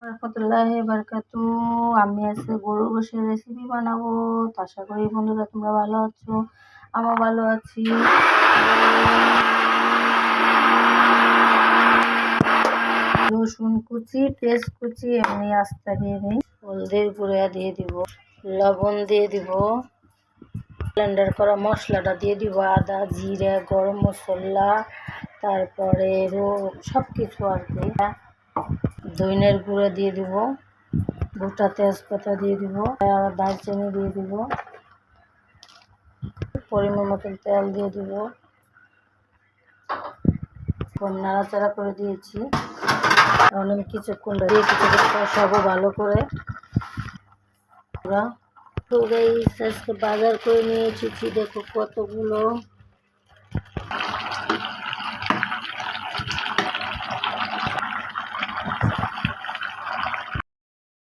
রহমতুল্লাহি বারাকাতু। আমি আজকে গরুর গোশের রেসিপি বানাবো। তো আশা করি বন্ধুরা তোমরা ভালো আছো, আমিও ভালো আছি। রসুন কুচি, পেঁয়াজ কুচি এমনি আস্তা দিয়ে দিই, হলদের গুঁড়া দিয়ে দিব, লবণ দিয়ে দিব, ব্লেন্ডার করা মশলাটা দিয়ে দিব, আদা জিরা গরম মশলা, তারপরে সব কিছু আর কি, ধনিয়ার গুঁড়া দিয়ে দিব, গোটা তেজপাতা দিয়ে দিব, দারচিনি দিয়ে দিব, পরিমাণ মতন তেল দিয়ে দিব, নাড়াচাড়া করে দিয়েছি। এখন আমি কিছুক্ষণ দিয়ে কষাবো ভালো করে। আজকে বাজার করে নিয়ে এসেছি, দেখো কতগুলো